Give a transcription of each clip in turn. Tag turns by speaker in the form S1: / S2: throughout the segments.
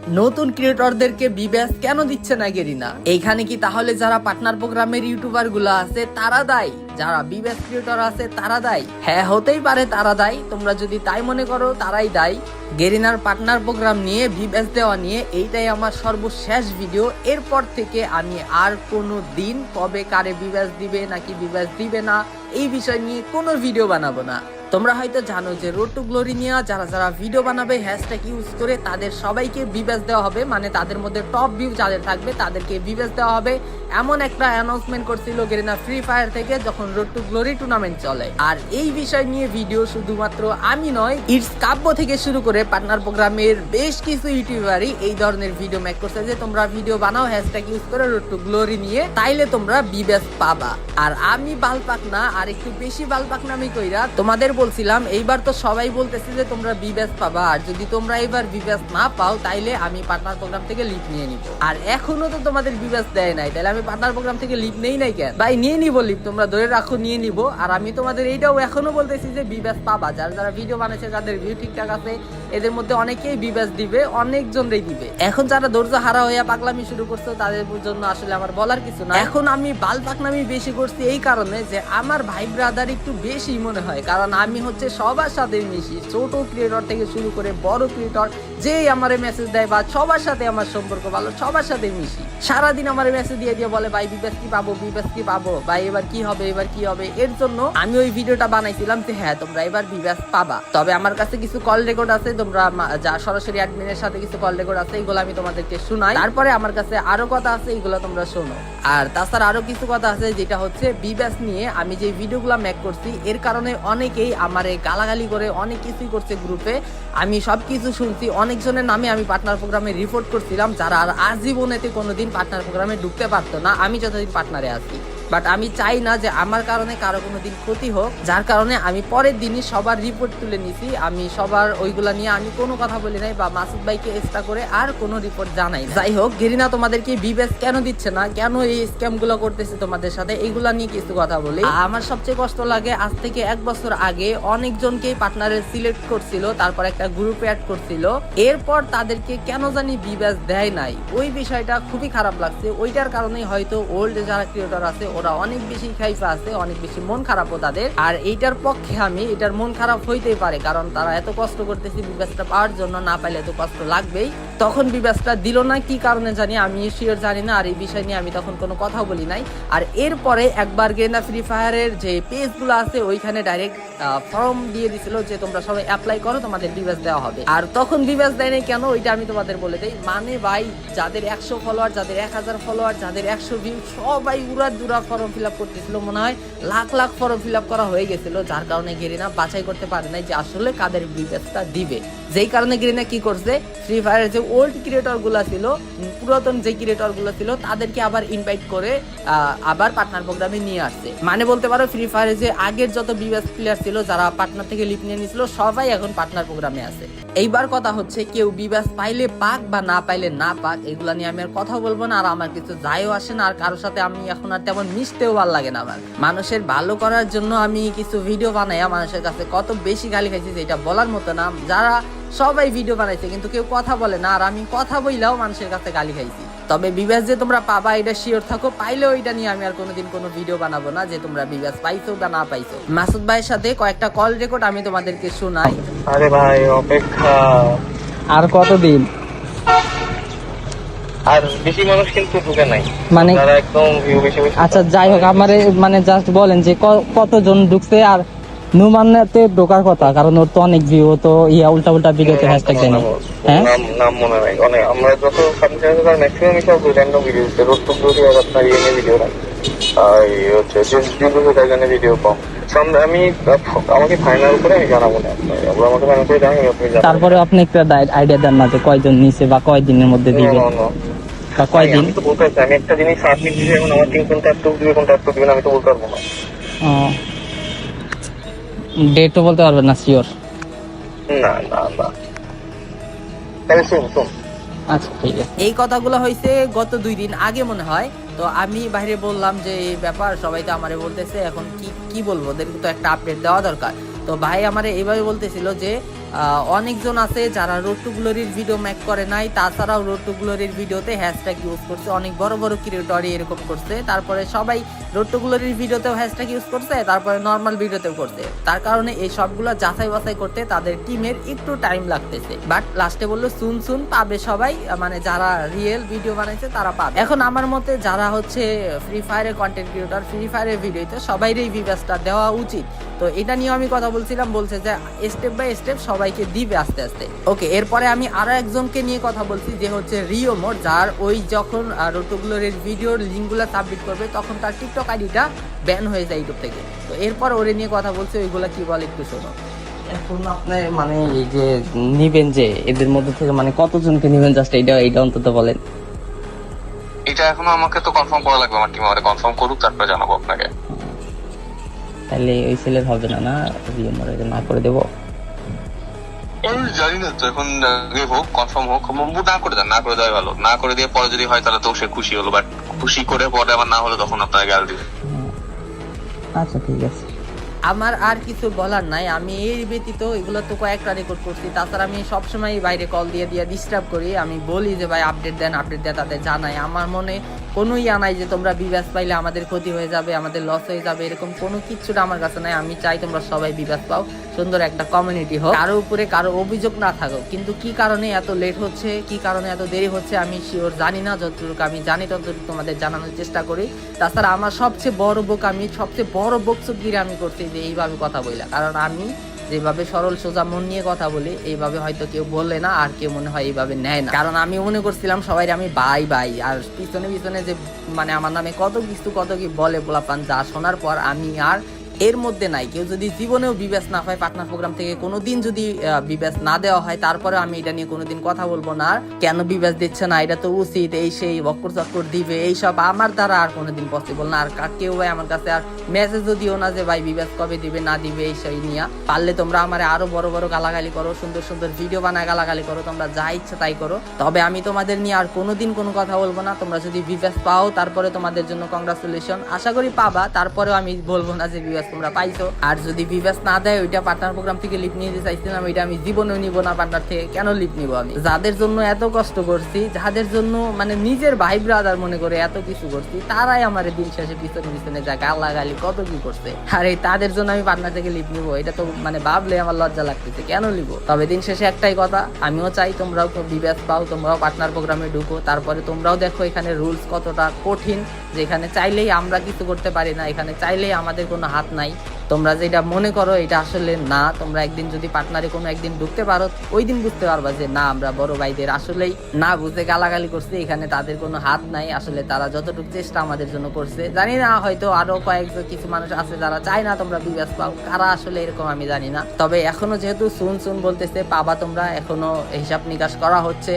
S1: নতুন ক্রিয়েটরদেরকে বিবেস কেন দিচ্ছে না গেরিনা? এইখানে কি তাহলে যারা পার্টনার প্রোগ্রামের ইউটিউবার গুলো আছে তারা দায়ী? যারা বিবেস ক্রিয়েটর আছে তারা দায়ী? হ্যাঁ, হতেই পারে তারা দায়ী। তোমরা যদি তাই মনে করো তারাই দায়ী। গেরিনার পার্টনার প্রোগ্রাম নিয়ে বিবেস দেওয়া নিয়ে এইটাই আমার সর্বশেষ ভিডিও। এরপর থেকে আমি আর কোনো দিন কবে কারে বিবেস দিবে নাকি বিবেস দিবে না এই বিষয় নিয়ে কোনো ভিডিও বানাবো না। তোমরা হয়তো জানো যে রোড টু গ্লোরি নিয়ে যারা যারা ভিডিও বানাবে হ্যাশট্যাগ ইউজ করে তাদের সবাইকে বিবেস দেওয়া হবে, মানে তাদের মধ্যে টপ ভিউ যাদের থাকবে তাদেরকে বিবেস দেওয়া হবে। এমন একটা অ্যানাউন্সমেন্ট করছিল গেরিনা ফ্রি ফায়ার থেকে যখন রোড টু গ্লোরি টুর্নামেন্ট চলে। আর এই বিষয় নিয়ে ভিডিও শুধুমাত্র আমি নয়, ইটস কাব্য থেকে শুরু করে পার্টনার প্রোগ্রামের বেশ কিছু ইউটিউবারই এই ধরনের ভিডিও মেক করছে যে তোমরা ভিডিও বানাও হ্যাশট্যাগ ইউজ করে রোড টু গ্লোরি নিয়ে, তাইলে তোমরা বিবেস পাবা। আর আমি বালপাক না, আর একটু বেশি বালপাক নামি কইরা তোমাদের বলছিলাম এইবার তো সবাই বলতেছে যে তোমরা বিবেস পাবা, আর যদি তোমরা এবার বিবেস না পাও তাইলে আমি পার্টনার প্রোগ্রাম থেকে লিভ নিয়ে নিব। আর এখনো তো তোমাদের বিবেস দেয় নাই, তাহলে আমি পার্টনার প্রোগ্রাম থেকে লিভ নেই নাই কেন? ভাই নিয়ে নিব লিভ, তোমরা ধরে রাখো নিয়ে নিব। আর আমি তোমাদের এইটাও এখনো বলতেছি যে বিবেস পাবা। যারা যারা ভিডিও বানাচ্ছে যাদের ভিউ ঠিকঠাক আছে এদের মধ্যে অনেকেই বিবেস দিবে, অনেকজনই দিবে। এখন যারা ধৈর্য হারা হইয়া পাগলামি শুরু করছে তাদের জন্য আসলে আমার বলার কিছু না। এখন আমি বালপাকনামি বেশি করছি এই কারণে যে আমার ভাই ব্রাদার একটু বেশি মনে হয়, কারণ আমি হচ্ছে সবার সাথে মিশি, ছোট ক্রিয়েটর থেকে শুরু করে বড় ক্রিয়েটর যেই আমারে মেসেজ দেয় বা সবার সাথে আমার সম্পর্ক ভালো, সবার সাথে মিশি। সারাদিন আমার মেসেজ দিয়ে দিয়ে বলে ভাই বিবেস কি পাবো, বিবেস কি পাবো, ভাই এবার কি হবে, এবার কি হবে। এর জন্য আমি ওই ভিডিওটা বানাইছিলাম যে হ্যাঁ তোমরা এবার বিবেস পাবা। তবে আমার কাছে কিছু কল রেকর্ড আছে, তোমরা যা সরাসরি অ্যাডমিনের সাথে কিছু কল রেকর্ড আছে, এগুলো আমি তোমাদেরকে শোনাই। তারপরে আমার কাছে আরো কথা আছে, এগুলো তোমরা শোনো। আর তাছাড়া আরো কিছু কথা আছে, যেটা হচ্ছে বিবেস নিয়ে আমি যে ভিডিওগুলো মেক করছি এর কারণে অনেকেই আমারে গালাগালি করে অনেক কিছুই করছে গ্রুপে। আমি সবকিছু শুনছি, অনেকজনের নামে আমি পার্টনার প্রোগ্রামে রিপোর্ট করছিলাম যারা আর আজীবনেতে কোনোদিন পার্টনার প্রোগ্রামে ঢুকতে পারতো না আমি যতদিন পার্টনারে আছি। বাট আমি চাই না যে আমার কারণে কারো কোনো দিন ক্ষতি হোক, যার কারণে আমি পরের দিনই সবার রিপোর্ট তুলে নিছি। আমি সবার ওইগুলা নিয়ে আমি কোনো কথা বলি নাই বা মাসুদ ভাইকে এক্সট্রা করে আর কোনো রিপোর্ট জানাই। যাই হোক, গেরিনা তোমাদেরকে বিবেস কেন দিচ্ছে না, কেন এই স্ক্যাম গুলো করতেছে তোমাদের সাথে, এইগুলা নিয়ে কিছু কথা বলি। আমার সবচেয়ে কষ্ট লাগে, আজ থেকে 1 বছর আগে অনেকজনকেই পার্টনারে সিলেক্ট করছিল, তারপর একটা গ্রুপে অ্যাড করছিল, এরপর তাদেরকে কেন জানি বিবেস দেয় নাই। ওই বিষয়টা খুবই খারাপ লাগছে। ওইটার কারণেই হয়তো ওল্ড যারা ক্রিয়েটর আছে ওরা অনেক বেশি খাইফা আছে, অনেক বেশি মন খারাপও তাদের। আর এইটার পক্ষে আমি, এটার মন খারাপ হইতেই পারে, কারণ তারা এত কষ্ট করতেছে বিবেসটা পাওয়ার জন্য, না পাইলে এত কষ্ট লাগবেই। তখন বিবেসটা দিল না কি কারণে জানি, আমি শিওর জানি না। আর এই বিষয় নিয়ে আমি তখন কোনো কথা বলি নাই। আর এরপরে একবার গেরিনা ফ্রি ফায়ারের যে পেজ গুলো আছে ওইখানে ডাইরেক্ট ফর্ম দিয়ে দিছিল যে তোমরা সবাই অ্যাপ্লাই করো, তোমাদের বিবেস দেওয়া হবে। আর তখন বিবেস দেয় নাই কেন ওইটা আমি তোমাদের বলে দেই। মানে ভাই, যাদের 100 ফলোয়ার, যাদের 1000 ফলোয়ার, যাদের 100 ভিউ, সবাই উড়া দুরা ফর্ম ফিল আপ করতেছিল। মনে হয় lakh lakh form fill up করা হয়ে গেছিল, যার কারণে গেরিনা বাছাই করতে পারে নাই যে আসলে কাদের বিবেসটা দিবে। যেই কারণে গেরিনা কি করছে, ফ্রি ফায়ারের যে ওল্ড ক্রিয়েটর গুলা ছিল, পুরাতন যে ক্রিয়েটর গুলো ছিল তাদেরকে আবার ইনভাইট করে আবার পার্টনার প্রোগ্রামে নিয়ে আসছে। মানে বলতে পারো ফ্রি ফায়ারে যে আগের যত বিবেস প্লেয়ার ছিল যারা পার্টনার থেকে লিপ নিয়ে নিয়েছিল সবাই এখন পার্টনার প্রোগ্রামে আছে। এইবার কথা হচ্ছে কেউ বিবেস পাইলে পাক বা না পাইলে না পাক, এগুলা নিয়ে আমি আর কথা বলবো না। আর আমার কিছু যায়ও আসে না, আর কারোর সাথে আমি এখন আর তেমন মিশতেও ভালো লাগে না। আমার মানুষের ভালো করার জন্য আমি কিছু ভিডিও বানাই, মানুষের কাছে কত বেশি গালি খাইছি যেটা বলার মতো না। যারা সবাই ভিডিও বানাইছে কিন্তু কেউ কথা বলে না, আর আমি কথা বইলাও মানুষের কাছে গালি খাইছি। তবে বিবেস যে তোমরা পাবা এটা শিওর থাকো, পাইলেও এটা নিয়ে আমি আর কোনোদিন কোনো ভিডিও বানাবো না যে তোমরা বিবেস পাইছো বা না পাইছো। মাসুদ ভাইয়ের সাথে কয়েকটা কল রেকর্ড আমি তোমাদেরকে শোনাই।
S2: আরে ভাই অপেক্ষা
S3: আর কতদিন?
S2: আর বেশি মানুষ কিন্তু ঢুকে নাই,
S3: মানে
S2: যারা একদম ভিউ বেশি বেশি।
S3: আচ্ছা যাই হোক, আমারে মানে জাস্ট বলেন যে কতজন ঢুকছে। আর নুমানতে ঢোকার কথা, কারণ ওর তো অনেক ভিউ, তো উল্টা উল্টা ভিডিওতে হ্যাশট্যাগ দেন। হ্যাঁ,
S2: নাম মনে নাই। অনেক আমরা যত সাবস্ক্রাইবার তার ম্যাক্সিমাম সব র্যান্ডম ভিডিও দিতে, রোড টু গ্লোরি আর আপনার ইয়ে ভিডিও না, আর হচ্ছে যে ভিডিও ভিডিও কম। আমি আমাকে ফাইনাল করে আমি জানাবো না, আপনার আমাকে ফাইনাল করে জানাবো, আপনি জানাবেন।
S3: তারপরে আপনি একটা আইডিয়া দেন না যে কয়জন নিচে বা কয়দিনের মধ্যে দিবে বা কয়দিন।
S2: আমি তো বলতে পারছি, আমি একটা জিনিস সাবমিট দিয়েছি, এখন আমার টিম কোনটা অ্যাপ্রুভ দিবে কোনটা অ্যাপ্রুভ দিবে না আমি তো বলতে পারবো না।
S3: ডেটও বলতে পারবেন না শিওর?
S2: না না না, তাহলে শুন।
S3: আচ্ছা ঠিক আছে।
S1: এই কথাগুলো হয়েছে গত 2 দিন আগে মনে হয়। তো আমি বাইরে বললাম যে এই ব্যাপার, সবাই তো আমারে বলতেছে এখন কি বলবো, ওদেরকে তো একটা আপডেট দেওয়া দরকার। তো ভাই আমারে এইভাবে বলতেছিল যে অনেকজন আছে যারা রোড টু গ্লোরির ভিডিও মেক করে নাই, তাছাড়াও রোড টু গ্লোরির ভিডিওতে হ্যাশট্যাগ ইউজ করছে, অনেক বড় বড় ক্রিয়েটরই এরকম করছে। তারপরে সবাই রোড টু গ্লোরির ভিডিওতেও হ্যাশট্যাগ ইউজ করছে, তারপরে নর্মাল ভিডিওতেও করছে। তার কারণে এই সবগুলো যাচাই বাছাই করতে তাদের টিমের একটু টাইম লাগতেছে, বাট লাস্টে বললো সুন সুন পাবে সবাই, মানে যারা রিয়েল ভিডিও বানাইছে তারা পাবে। এখন আমার মতে যারা হচ্ছে ফ্রি ফায়ারের কন্টেন্ট ক্রিয়েটর, ফ্রি ফায়ারের ভিডিওতে সবাইরই ভিউয়ার্সটা দেওয়া উচিত। তো এটা নিয়ে আমি কথা বলছিলাম, বলছে যে স্টেপ বাই স্টেপ সবাইকে দিবে আস্তে আস্তে। ওকে, এরপরে আমি আরো একজনকে নিয়ে কথা বলছি যে হচ্ছে রিও মোর, যার ওই যখন রোড টু গ্লোরির ভিডিওর লিঙ্কগুলো সাবমিট করবে তখন তার টিকটক আইডিটা ব্যান হয়ে যায় ইউটিউব থেকে। তো এরপর ওরে নিয়ে কথা বলছে, ওইগুলা কি বলে একটু শোনো।
S3: এখন আপনি মানে এই যে নিবেন, যে এদের মধ্যে থেকে মানে কতজনকে নিবেন, জাস্ট এইটা অন্তত বলেন।
S2: এটা এখনো আমাকে তো কনফার্ম করা লাগবে, আমার টিম আমাকে কনফার্ম করুক, তারপরে জানাবো আপনাকে।
S3: তাহলে ওই ছেলের হবে না, না রিও মোরে না করে দেবো।
S2: জানি না তো, এখন হোক, কনফার্ম হোক, না করে দেন, না করে দেওয়াই ভালো। না করে দিয়ে পরে যদি হয় তাহলে তো সে খুশি হলো, বাট খুশি করে পরে আবার না হলে তখন আপনাকে গাল দিবে।
S3: আচ্ছা ঠিক আছে।
S1: আমার আর কিছু বলার নাই, আমি এই ব্যতীত এগুলো তো কয়েকটা রেকর্ড করছি। তাছাড়া আমি সবসময় বাইরে কল দিয়ে ডিস্টার্ব করি, আমি বলি যে ভাই আপডেট দেন, তাদের জানাই। আমার মনে কোনো ইয়া নাই যে তোমরা বিবাস পাইলে আমাদের ক্ষতি হয়ে যাবে, আমাদের লস হয়ে যাবে, এরকম কোনো কিছুটা আমার কাছে নাই। আমি চাই তোমরা সবাই বিবাস পাও, সুন্দর একটা কমিউনিটি হোক, কারো উপরে কারো অভিযোগ না থাকুক। কিন্তু কি কারণে এত লেট হচ্ছে, কি কারণে এত দেরি হচ্ছে আমি শিওর জানি না। যতটুকু আমি জানি ততটুকু তোমাদের জানানোর চেষ্টা করি। তাছাড়া আমার সবচেয়ে বড় বকচুদগিরি আমি করছি যে এইভাবে কথা বললা, কারণ আমি যেভাবে সরল সোজা মন নিয়ে কথা বলি এইভাবে হয়তো কেউ বললে না, আর কেউ মনে হয় এইভাবে নেয় না। কারণ আমি মনে করছিলাম সবাই আমি বাই, আর পিছনে যে মানে আমার নামে কত কি বলে পোলাপান, যা শোনার পর আমি আর এর মধ্যে নাই। কেউ যদি জীবনেও বিবেচ না পায় পার্টনার প্রোগ্রাম থেকে, কোনোদিন যদি বিবেচ না দেওয়া হয়, তারপরে আমি এটা নিয়ে কোনোদিন কথা বলবো না। আর কেন বিবেচ দিচ্ছে না, এটা তো উচিত, এই সেই চক্কর দিবে, এইসব আমার দ্বারা আর কোনোদিন পসিবল না। আর কেউ ভাই আমার কাছে আর মেসেজও দিও না যে ভাই বিবেচ কবে দিবে না দিবে এই সেই নিয়ে। পারলে তোমরা আমার আরো বড় গালাগালি করো, সুন্দর ভিডিও বানায় গালাগালি করো, তোমরা যা ইচ্ছা তাই করো, তবে আমি তোমাদের নিয়ে আর কোনোদিন কোনো কথা বলবো না। তোমরা যদি বিবেচ পাও তারপরে তোমাদের জন্য কংগ্রাচুলেশন, আশা করি পাবা, তারপরেও আমি বলবো না যে বিবেচ তোমরা পাইছো। আর যদি বিবেচ না দেয়, ওইটা পার্টনার প্রোগ্রাম থেকে লিপ নিয়ে যেতে চাইছিলাম, ওইটা আমি জীবনেও নিব না পার্টনার থেকে। কেন লিপ নিব আমি? যাদের জন্য এত কষ্ট করছি, যাদের জন্য মানে নিজের ভাই ব্রাদার মনে করে এত কিছু করছি, তারাই আমার দিন শেষে পিছনে যা গালাগালি কত কি করছে, আর এই তাদের জন্য আমি পার্টনার থেকে লিপ নিব, এটা তো মানে ভাবলে আমার লজ্জা লাগতেছে, কেন নিব? তবে দিন শেষে একটাই কথা, আমিও চাই তোমরাও বিবেচ পাও, তোমরাও পার্টনার প্রোগ্রামে ঢুকো, তারপরে তোমরাও দেখো এখানে রুলস কতটা কঠিন, যেখানে চাইলেই আমরা কিছু করতে পারি না, এখানে চাইলেই আমাদের কোনো হাত নাই। তোমরা যেটা মনে করো এটা আসলে না। তোমরা একদিন যদি পার্টনারে কোনো একদিন ঢুকতে পারো, ওই দিন বুঝতে পারবা যে না, আমরা বড় ভাইদের আসলেই না বুঝে গালাগালি করছি, এখানে তাদের কোনো হাত নাই। আসলে তারা যতটুকু চেষ্টা আমাদের জন্য করছে, জানি না হয়তো আরো কিছু মানুষ আছে যারা চায় না তোমরা বিবেচ পাও, কারা আসলে এরকম আমি জানি না। তবে এখনো যেহেতু সুন বলতেছে পাবা তোমরা, এখনো হিসাব নিকাশ করা হচ্ছে।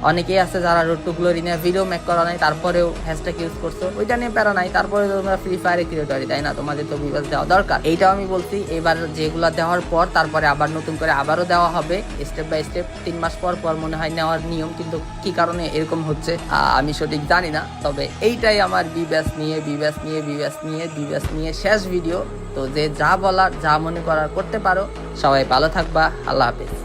S1: অনেকেই আছে যারা রোড টু গ্লোরি নিয়ে ভিডিও মেক করা নাই, তারপরেও হ্যাশট্যাগ ইউজ করছো, ওইটা নিয়ে প্যারা নাই, তারপরে তোমরা ফ্রি ফায়ারে ক্রিয়েটরি, তাই না? তোমাদের তো বিবাস দেওয়া দরকার, এইটাও আমি বলছি। এবার যেগুলো দেওয়ার পর তারপরে আবার নতুন করে আবারও দেওয়া হবে, স্টেপ বাই স্টেপ 3 মাস পর মনে হয় নেওয়ার নিয়ম, কিন্তু কি কারণে এরকম হচ্ছে আমি সঠিক জানি না। তবে এইটাই আমার বিবাস নিয়ে শেষ ভিডিও। তো যে যা বলার, যা মনে করার করতে পারো। সবাই ভালো থাকবা, আল্লাহ হাফেজ।